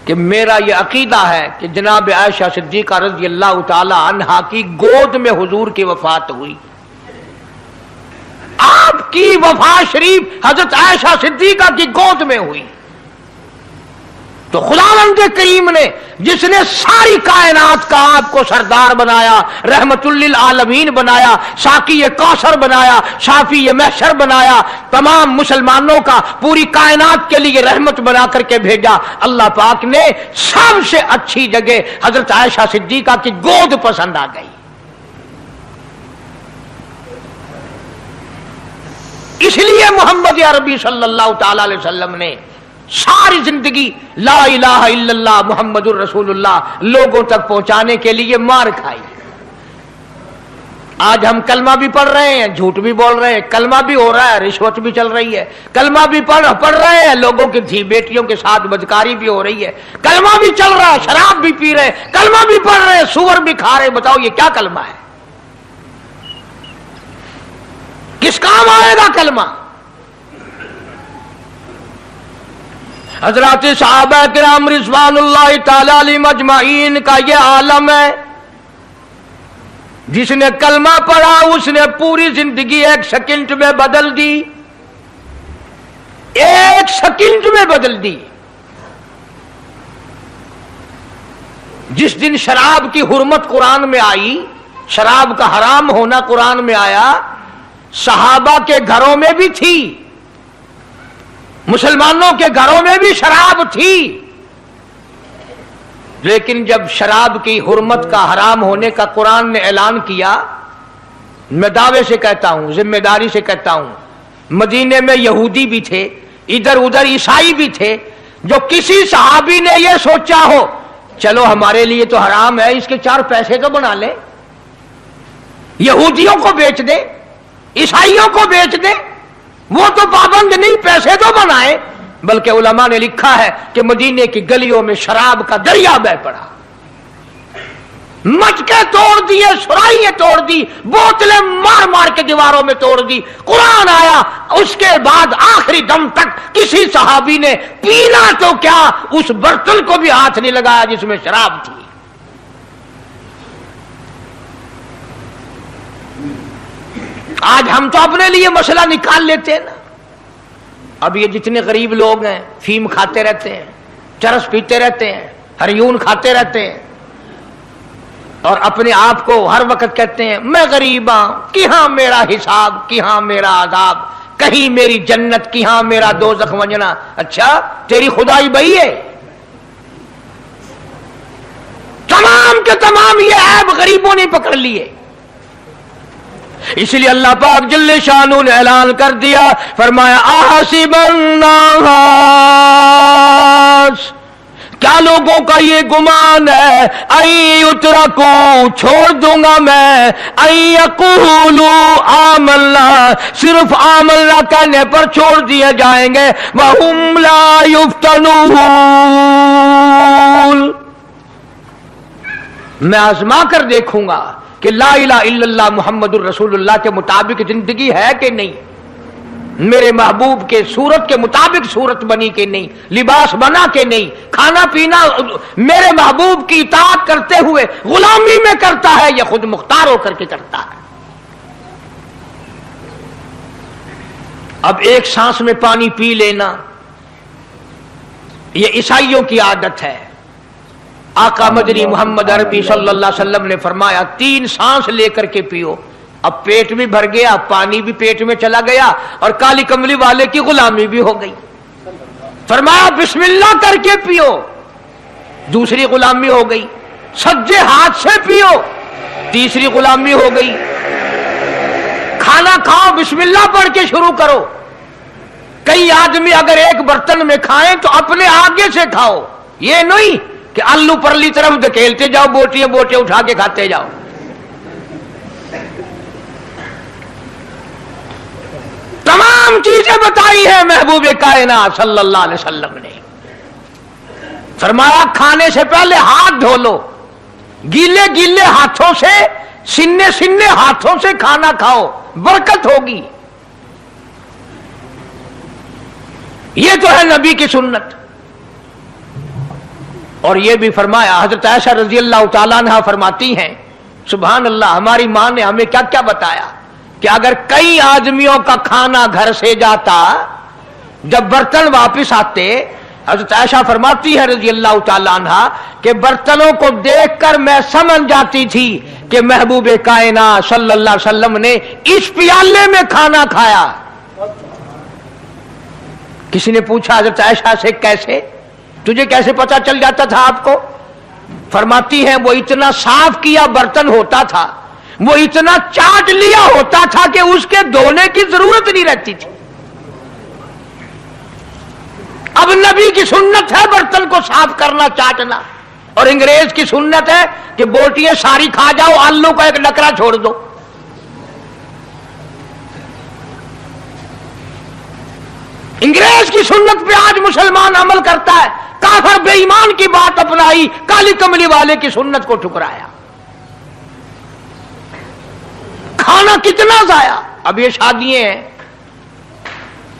کہ میرا یہ عقیدہ ہے کہ جناب عائشہ صدیقہ رضی اللہ تعالی عنہا کی گود میں حضور کی وفات ہوئی۔ آپ کی وفات شریف حضرت عائشہ صدیقہ کی گود میں ہوئی، تو خداوند کریم نے جس نے ساری کائنات کا آپ کو سردار بنایا، رحمت للعالمین بنایا، ساقی کوثر بنایا، شافی محشر بنایا، تمام مسلمانوں کا پوری کائنات کے لیے رحمت بنا کر کے بھیجا، اللہ پاک نے سب سے اچھی جگہ حضرت عائشہ صدیقہ کی گود پسند آ گئی۔ اس لیے محمد عربی صلی اللہ تعالی علیہ وسلم نے ساری زندگی لا الہ الا اللہ محمد الرسول اللہ لوگوں تک پہنچانے کے لیے مار کھائی۔ آج ہم کلمہ بھی پڑھ رہے ہیں، جھوٹ بھی بول رہے ہیں، کلمہ بھی ہو رہا ہے، رشوت بھی چل رہی ہے، کلمہ بھی پڑھ رہے ہیں، لوگوں کی دھی بیٹیوں کے ساتھ بدکاری بھی ہو رہی ہے، کلمہ بھی چل رہا ہے، شراب بھی پی رہے، کلمہ بھی پڑھ رہے، سور بھی کھا رہے۔ بتاؤ یہ کیا کلمہ ہے؟ کس کام آئے گا کلمہ؟ حضرات صحابہ کرام رضوان اللہ تعالی علیہم اجمعین کا یہ عالم ہے، جس نے کلمہ پڑھا اس نے پوری زندگی 1 سیکنڈ میں بدل دی، 1 سیکنڈ میں بدل دی۔ جس دن شراب کی حرمت قرآن میں آئی، شراب کا حرام ہونا قرآن میں آیا، صحابہ کے گھروں میں بھی تھی، مسلمانوں کے گھروں میں بھی شراب تھی، لیکن جب شراب کی حرمت کا حرام ہونے کا قرآن نے اعلان کیا، میں دعوے سے کہتا ہوں، ذمہ داری سے کہتا ہوں، مدینے میں یہودی بھی تھے، ادھر ادھر عیسائی بھی تھے، जो किसी सहाबी ने यह सोचा हो चलो हमारे लिए तो हराम है, इसके 4 पैसे तो बना ले, यहूदियों को बेच दे, ईसाइयों को बेच दे, वो तो पाबंद नहीं, पैसे तो बनाए। बल्कि उलमा ने लिखा है कि मदीने की गलियों में शराब का दरिया बह पड़ा, मटके तोड़ दिए, सुराइयां तोड़ दी, बोतलें मार मार के दीवारों में तोड़ दी। कुरान आया, उसके बाद आखिरी दम तक किसी सहाबी ने पीना तो क्या उस बर्तन को भी हाथ नहीं लगाया जिसमें शराब थी। आज हम तो अपने लिए मसला निकाल लेते हैं ना। अब ये जितने गरीब लोग हैं फीम खाते रहते हैं, चरस पीते रहते हैं, हरियून खाते रहते हैं और अपने आप को हर वक्त कहते हैं मैं गरीब हूं, कि हाँ मेरा हिसाब, कि हाँ मेरा आदाब, कहीं मेरी जन्नत, कि हाँ मेरा दोज़ख वंजना। अच्छा तेरी खुदाई बही है? तमाम के तमाम ये ऐब गरीबों ने पकड़ लिए। इसलिए अल्लाह पाक जल्ले शानू ने ऐलान कर दिया, फरमाया आहसिबन्नास, क्या लोगों का ये गुमान है, आई युतरकू, छोड़ दूंगा मैं, आई यकूलू आमल्ला, सिर्फ आमल्ला कहने पर छोड़ दिए जाएंगे, वहुम ला युफ्तनून, मैं आजमा कर देखूंगा कि ला इलाहा इल्लल्लाह मुहम्मदुर रसूलुल्लाह के मुताबिक जिंदगी है कि नहीं, मेरे महबूब के सूरत के मुताबिक सूरत बनी कि नहीं, लिबास बना कि नहीं, खाना पीना मेरे महबूब की इताअत करते हुए गुलामी में करता है या खुद मुख्तार होकर के करता है। अब एक सांस में पानी पी लेना ये ईसाइयों की आदत है। आका मदनी मोहम्मद अरबी सल्लल्लाहु अलैहि वसल्लम ने फरमाया 3 सांस लेकर के पियो। अब पेट भी भर गया, पानी भी पेट में चला गया और काली कमली वाले की गुलामी भी हो गई। फरमाया बिस्मिल्लाह करके पियो, दूसरी गुलामी हो गई। सज्जे हाथ से पियो, तीसरी गुलामी हो गई। खाना खाओ बिस्मिल्लाह पढ़ के शुरू करो। कई आदमी अगर एक बर्तन में खाएं तो अपने आगे से खाओ, ये नहीं कि आलू परली तरफ धकेलते जाओ, बोटियां बोटियां उठा के खाते जाओ। तमाम चीजें बताई है महबूब कायनात सल्लल्लाहु अलैहि वसल्लम ने। फरमाया खाने से पहले हाथ धो लो, गीले गीले हाथों से, सिन्ने सिन्ने हाथों से खाना खाओ, बरकत होगी। ये तो है नबी की सुन्नत। और ये भी फरमाया, हजरत आयशा रजी अल्लाह तआला अन्हा फरमाती हैं, सुभान अल्लाह, हमारी मां ने हमें क्या क्या बताया कि अगर कई आदमियों का खाना घर से जाता, जब बर्तन वापस आते, हजरत आयशा फरमाती है रजी अल्लाह तआला अन्हा कि बर्तनों को देखकर मैं समझ जाती थी कि महबूब कायनात सल्लल्लाहु अलैहि वसल्लम ने इस प्याले में खाना खाया। किसी ने पूछा हजरत आयशा से, कैसे, तुझे कैसे पता चल जाता था आपको? फरमाती है वो इतना साफ किया बर्तन होता था, वो इतना चाट लिया होता था कि उसके धोने की जरूरत नहीं रहती थी। अब नबी की सुन्नत है बर्तन को साफ करना, चाटना, और अंग्रेज की सुन्नत है कि बोटियां सारी खा जाओ, आलू का एक नकरा छोड़ दो। अंग्रेज की सुन्नत पे आज मुसलमान अमल करता है, काफिर बेईमान की बात अपनाई, काली कमली वाले की सुन्नत को ठुकराया। खाना कितना जाया। अब ये शादियां हैं,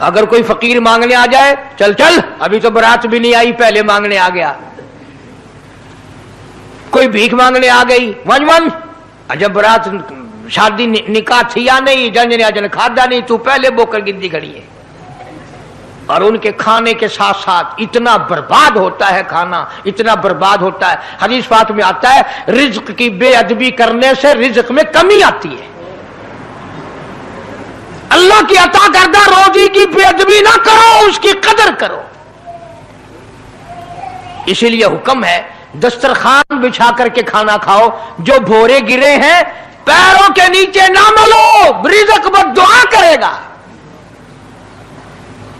अगर कोई फकीर मांगने आ जाए, चल चल अभी तो बारात भी नहीं आई, पहले मांगने आ गया। कोई भीख मांगने आ गई, वन वन, जब बारात शादी निकाह थी या नहीं, जन ने अजन खादा नहीं, तू पहले बोकर गिद्दी खड़ी है। और उनके खाने के साथ साथ इतना बर्बाद होता है खाना, इतना बर्बाद होता है। हदीस पाक में आता है रिज्क की बेअदबी करने से रिज्क में कमी आती है। अल्लाह की अता करदा रोजी की बेअदबी ना करो, उसकी कदर करो। इसीलिए हुक्म है दस्तरखान बिछा करके खाना खाओ। जो भोरे गिरे हैं पैरों के नीचे ना मलो, रिज़्क बद्दुआ करेगा।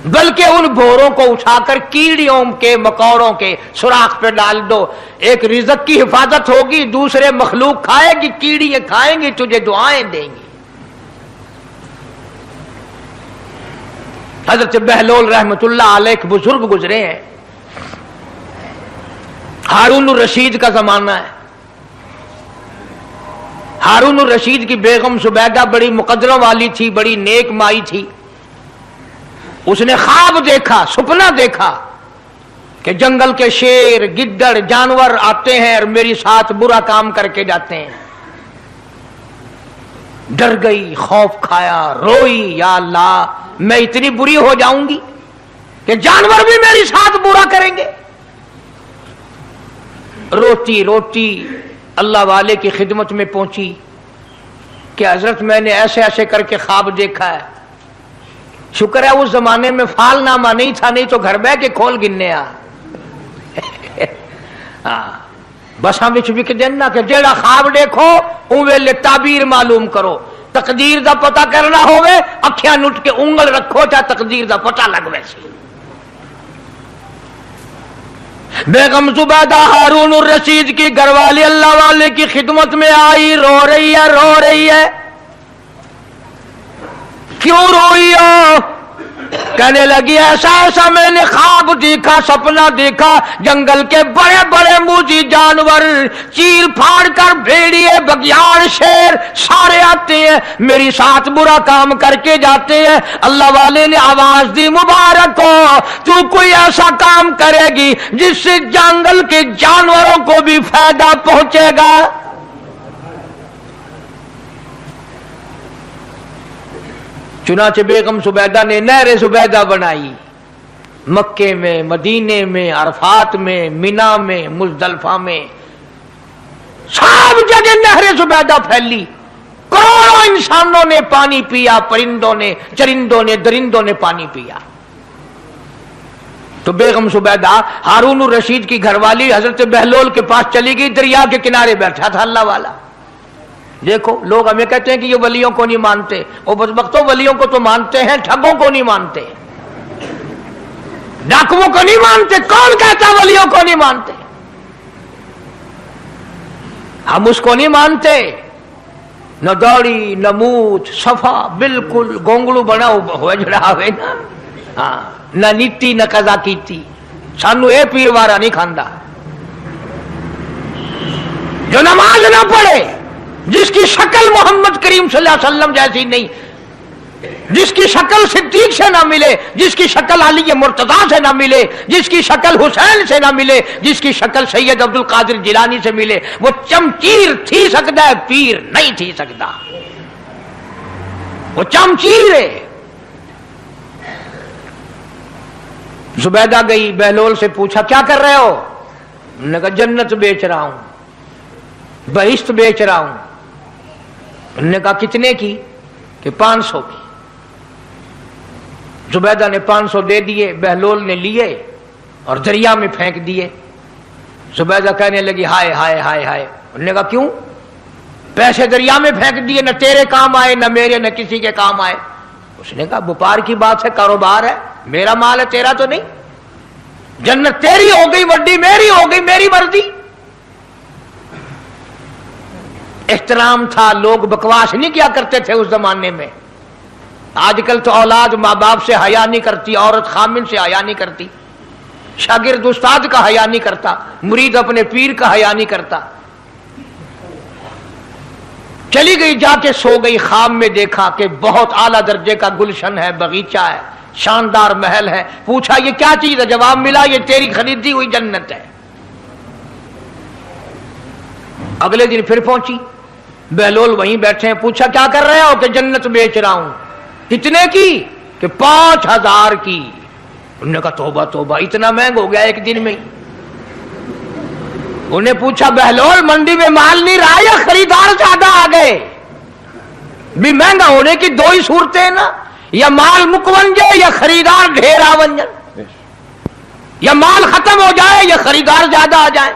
बल्कि उन भोरों को उठाकर कीड़ियों के मकोड़ों के सुराख पे डाल दो, एक रिज़्क़ की हिफाजत होगी, दूसरे मखलूक खाएगी, कीड़ियां खाएंगी, तुझे दुआएं देंगी। हजरत बहलोल रहमतुल्लाह अलैह एक बुजुर्ग गुजरे हैं, हारून रशीद का जमाना है। हारून रशीद की बेगम सुबैदा बड़ी मुकद्दरों वाली थी, बड़ी नेक माई थी। उसने ख्वाब देखा, सपना देखा कि जंगल के शेर, गिद्दड़, जानवर आते हैं और मेरे साथ बुरा काम करके जाते हैं। डर गई, खौफ खाया, रोई, या अल्लाह मैं इतनी बुरी हो जाऊंगी कि जानवर भी मेरे साथ बुरा करेंगे। रोती रोती अल्लाह वाले की खिदमत में पहुंची कि हजरत मैंने ऐसे ऐसे करके ख्वाब देखा है। शुक्र है उस जमाने में फालनामा नहीं था, नहीं तो घर बह के खोल गिनने आ बस हम विक देना कि जेड़ा ख्वाब देखो उवेले ताबीर मालूम करो। तकदीर दा पता करना होवे, अखियां नुट के उंगल रखो, चाहे तकदीर दा पता लग वैसे। बेगम जुबैदा हारून रशीद की घरवाली अल्लाह वाले की खिदमत में आई, रो रही है, रो रही है। क्यों रोई हो? कहने लगी ऐसा ऐसा मैंने ख्वाब देखा, सपना देखा, जंगल के बड़े बड़े मुझी जानवर चीर फाड़ कर भेड़िए, बघियाड़, शेर सारे आते हैं, मेरी साथ बुरा काम करके जाते हैं। अल्लाह वाले ने आवाज दी, मुबारक हो, तू कोई ऐसा काम करेगी जिससे जंगल के जानवरों को भी फायदा पहुंचेगा। चुनाचे बेगम सुबैदा ने नहरे सुबैदा बनाई, मक्के में, मदीने में, अरफात में, मिना में, मुजदलफा में, सब जगह नहरे सुबैदा फैली। करोड़ों इंसानों ने पानी पिया, परिंदों ने, चरिंदों ने, दरिंदों ने पानी पिया। तो बेगम सुबैदा हारून रशीद की घरवाली हजरत बहलोल के पास चली गई, दरिया के किनारे बैठा था अल्लाह वाला। देखो लोग हमें कहते हैं कि ये वलियों को नहीं मानते, वो बदबख्तों वलियों को तो मानते हैं, ठगों को नहीं मानते, डाकुओं को नहीं मानते। कौन कहता वलियों को नहीं मानते? हम उसको नहीं मानते, न दौड़ी न मूछ, सफा बिल्कुल गोंगलू बना हुआ जड़ा हुए ना, हाँ, न नीति न कजा कीती, सानू ए पीर वारा नहीं खांदा। जो नमाज ना पढ़े, जिसकी शक्ल मोहम्मद करीम सल्लल्लाहु अलैहि वसल्लम जैसी नहीं, जिसकी शक्ल सिद्दीक से ना मिले, जिसकी शक्ल अली मुर्तजा से ना मिले, जिसकी शक्ल हुसैन से ना मिले, जिसकी शक्ल सैयद अब्दुल कादिर जिलानी से मिले, वो चमचीर थी सकता है, पीर नहीं थी सकता। वो चमचीर है। जुबैदा गई, बहलोल से पूछा क्या कर रहे हो? उन्होंने कहा जन्नत बेच रहा हूं, बहिश्त बेच रहा हूं। उन्होंने कहा कितने की? कि 500 की। जुबैदा ने 500 दे दिए, बहलोल ने लिए और दरिया में फेंक दिए। जुबैदा कहने लगी हाय हाय हाय हाय। उन्होंने कहा क्यों? पैसे दरिया में फेंक दिए, न तेरे काम आए, न मेरे, न किसी के काम आए। उसने कहा व्यापार की बात है, कारोबार है, मेरा माल है, तेरा तो नहीं। जन्नत तेरी हो गई वड्डी, मेरी हो गई, मेरी मर्जी। एहतराम था, लोग बकवास नहीं किया करते थे उस जमाने में। आजकल तो औलाद माँ बाप से हया नहीं करती, औरत खामिन से हया नहीं करती, शागिर्द उस्ताद का हया नहीं करता, मुरीद अपने पीर का हया नहीं करता। चली गई, जाके सो गई। ख्वाब में देखा कि बहुत आला दर्जे का गुलशन है, बगीचा है, शानदार महल है। पूछा ये क्या चीज है? जवाब मिला ये तेरी खरीदी हुई जन्नत है। अगले दिन फिर पहुंची, बहलोल वहीं बैठे हैं। पूछा क्या कर रहे हो? कि जन्नत बेच रहा हूं। कितने की? कि 5000 की। उन्होंने कहा तौबा तौबा, इतना महंगा हो गया एक दिन में ही। उन्हें पूछा बहलोल मंडी में माल नहीं रहा या खरीदार ज्यादा आ गए? भी महंगा होने की दो ही सूरतें हैं ना, या माल मुकवन जाए या खरीदार ढेर आवंजन, या माल खत्म हो जाए या खरीदार ज्यादा आ जाए।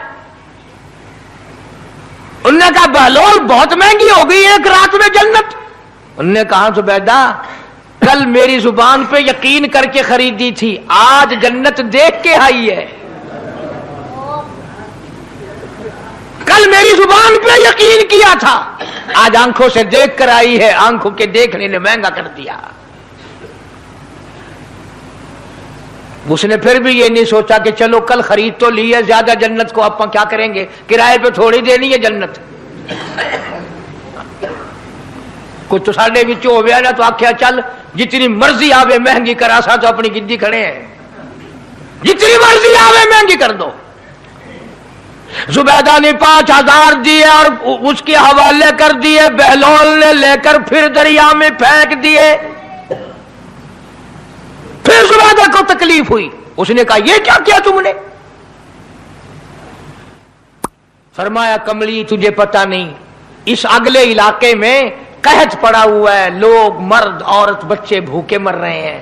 उन्होंने कहा बहलोल बहुत महंगी हो गई एक रात में जन्नत। उन्होंने कहा जुबैदा کل میری زبان پہ یقین کر کے خریدی تھی، آج جنت دیکھ کے آئی ہے۔ کل میری زبان پہ یقین کیا تھا، آج آنکھوں سے دیکھ کر آئی ہے، آنکھوں کے دیکھنے نے مہنگا کر دیا۔ اس نے پھر بھی یہ نہیں سوچا کہ چلو کل خرید تو لی ہے، زیادہ جنت کو آپ کیا کریں گے، کرائے پہ تھوڑی دینی ہے جنت۔ کچھ تو ساڈے وچ ہو گیا نا تو آخیا چل جتنی مرضی آوے مہنگی کرا، سا تو اپنی گدی کھڑے ہیں، جتنی مرضی آوے مہنگی کر دو۔ زبیدہ نے 5000 دیے اور اس کے حوالے کر دیے، بہلول نے لے کر پھر دریا میں پھینک دیے۔ پھر زبیدہ کو تکلیف ہوئی، اس نے کہا یہ کیا کیا تم نے؟ فرمایا کملی تجھے پتہ نہیں، اس اگلے علاقے میں قحط پڑا ہوا ہے، لوگ مرد عورت بچے بھوکے مر رہے ہیں،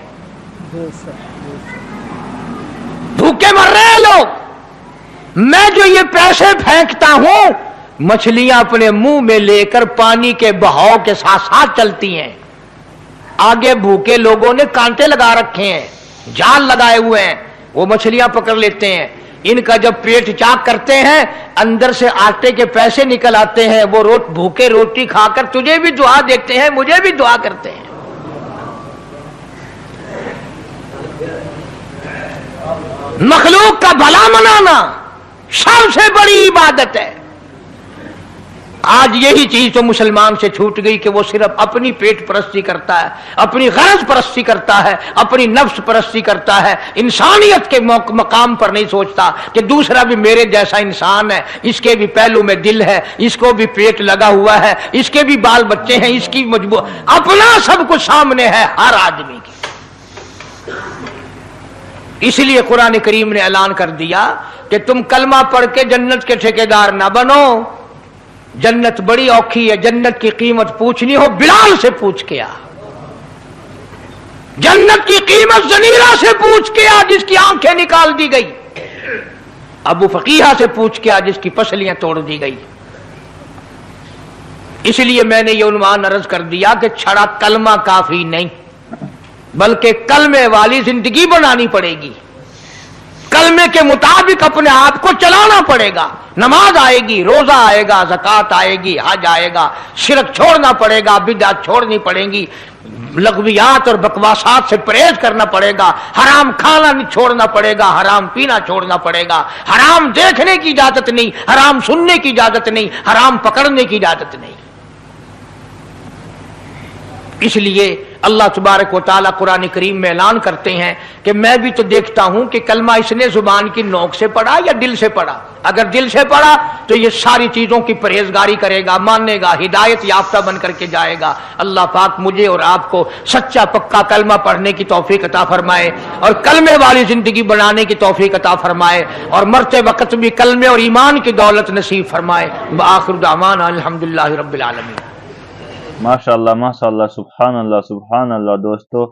بھوکے مر رہے ہیں لوگ۔ میں جو یہ پیسے پھینکتا ہوں، مچھلیاں اپنے منہ میں لے کر پانی کے بہاؤ کے ساتھ ساتھ چلتی ہیں، آگے بھوکے لوگوں نے کانٹے لگا رکھے ہیں، جال لگائے ہوئے ہیں، وہ مچھلیاں پکڑ لیتے ہیں، ان کا جب پیٹ چاک کرتے ہیں اندر سے آٹے کے پیسے نکل آتے ہیں، وہ بھوکے روٹی کھا کر تجھے بھی دعا دیتے ہیں، مجھے بھی دعا کرتے ہیں۔ مخلوق کا بھلا منانا سب سے بڑی عبادت ہے۔ آج یہی چیز تو مسلمان سے چھوٹ گئی کہ وہ صرف اپنی پیٹ پرستی کرتا ہے، اپنی غرض پرستی کرتا ہے، اپنی نفس پرستی کرتا ہے، انسانیت کے مقام پر نہیں سوچتا کہ دوسرا بھی میرے جیسا انسان ہے، اس کے بھی پہلو میں دل ہے، اس کو بھی پیٹ لگا ہوا ہے، اس کے بھی بال بچے ہیں، اس کی مجبور، اپنا سب کچھ سامنے ہے ہر آدمی کی۔ اس لیے قرآن کریم نے اعلان کر دیا کہ تم کلمہ پڑھ کے جنت کے ٹھیکیدار نہ بنو، جنت بڑی اوکھی ہے، جنت کی قیمت پوچھنی ہو بلال سے پوچھ کے آ، جنت کی قیمت زنیرہ سے پوچھ کے آ جس کی آنکھیں نکال دی گئی، ابو فقیہ سے پوچھ کے آ جس کی پسلیاں توڑ دی گئی۔ اس لیے میں نے یہ عنوان عرض کر دیا کہ چھڑا کلمہ کافی نہیں، بلکہ کلمے والی زندگی بنانی پڑے گی، کلمے کے مطابق اپنے آپ کو چلانا پڑے گا، نماز آئے گی، روزہ آئے گا، زکوٰۃ آئے گی، حج آئے گا، شرک چھوڑنا پڑے گا، بدعت چھوڑنی پڑیں گی، لغویات اور بکواسات سے پرہیز کرنا پڑے گا، حرام کھانا نہیں چھوڑنا پڑے گا، حرام پینا چھوڑنا پڑے گا، حرام دیکھنے کی اجازت نہیں، حرام سننے کی اجازت نہیں، حرام پکڑنے کی اجازت نہیں۔ اس لیے اللہ تبارک و تعالیٰ قرآن کریم میں اعلان کرتے ہیں کہ میں بھی تو دیکھتا ہوں کہ کلمہ اس نے زبان کی نوک سے پڑھا یا دل سے پڑھا، اگر دل سے پڑھا تو یہ ساری چیزوں کی پرہیزگاری کرے گا، مانے گا، ہدایت یافتہ بن کر کے جائے گا۔ اللہ پاک مجھے اور آپ کو سچا پکا کلمہ پڑھنے کی توفیق عطا فرمائے اور کلمے والی زندگی بنانے کی توفیق عطا فرمائے اور مرتے وقت بھی کلمے اور ایمان کی دولت نصیب فرمائے۔ وآخر دعوانا الحمدللہ رب العالمین۔ ماشاء اللہ سبحان اللہ سبحان اللہ۔ دوستو،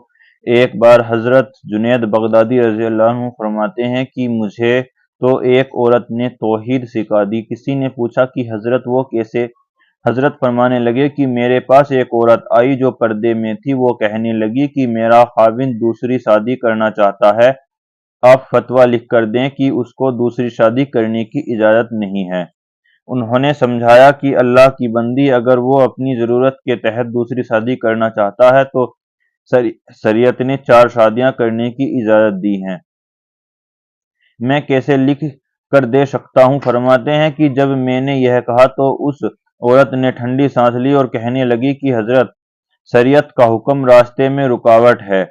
ایک بار حضرت جنید بغدادی رضی اللہ عنہ فرماتے ہیں کہ مجھے تو ایک عورت نے توحید سکھا دی۔ کسی نے پوچھا کہ حضرت وہ کیسے؟ حضرت فرمانے لگے کہ میرے پاس ایک عورت آئی جو پردے میں تھی، وہ کہنے لگی کہ میرا خاوند دوسری شادی کرنا چاہتا ہے، آپ فتویٰ لکھ کر دیں کہ اس کو دوسری شادی کرنے کی اجازت نہیں ہے۔ انہوں نے سمجھایا کہ اللہ کی بندی، اگر وہ اپنی ضرورت کے تحت دوسری شادی کرنا چاہتا ہے تو شریعت نے 4 شادیاں کرنے کی اجازت دی ہے، میں کیسے لکھ کر دے سکتا ہوں؟ فرماتے ہیں کہ جب میں نے یہ کہا تو اس عورت نے ٹھنڈی سانس لی اور کہنے لگی کہ حضرت، شریعت کا حکم راستے میں رکاوٹ ہے،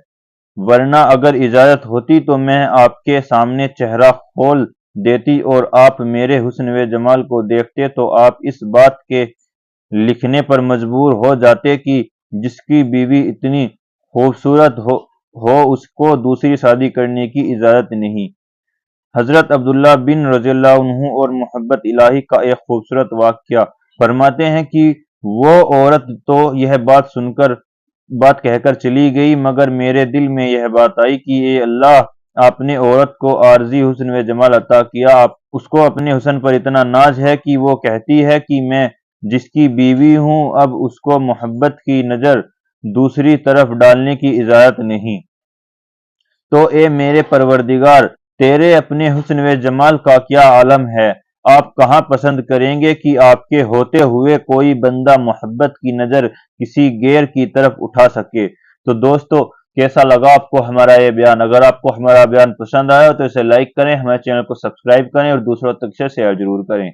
ورنہ اگر اجازت ہوتی تو میں آپ کے سامنے چہرہ کھول دیتی اور آپ میرے حسن و جمال کو دیکھتے تو آپ اس بات کے لکھنے پر مجبور ہو جاتے کہ جس کی بیوی اتنی خوبصورت ہو اس کو دوسری شادی کرنے کی اجازت نہیں۔ حضرت عبداللہ بن رضی اللہ عنہ اور محبت الہی کا ایک خوبصورت واقعہ فرماتے ہیں کہ وہ عورت تو یہ بات کہہ کر چلی گئی، مگر میرے دل میں یہ بات آئی کہ اے اللہ، آپ نے عورت کو عارضی حسن و جمال عطا کیا، اس کو اپنے حسن پر اتنا ناز ہے کہ وہ کہتی ہے کہ میں جس کی بیوی ہوں اب اس کو محبت کی نظر दूसरी तरफ डालने की इजाजत नहीं। तो ए मेरे परवरदिगार, तेरे अपने हुस्न व जमाल का क्या आलम है। आप कहाँ पसंद करेंगे कि आपके होते हुए कोई बंदा मोहब्बत की नजर किसी गैर की तरफ उठा सके। तो दोस्तों, कैसा लगा आपको हमारा ये बयान? अगर आपको हमारा बयान पसंद आया तो इसे लाइक करें, हमारे चैनल को सब्सक्राइब करें और दूसरों तक से शेयर जरूर करें।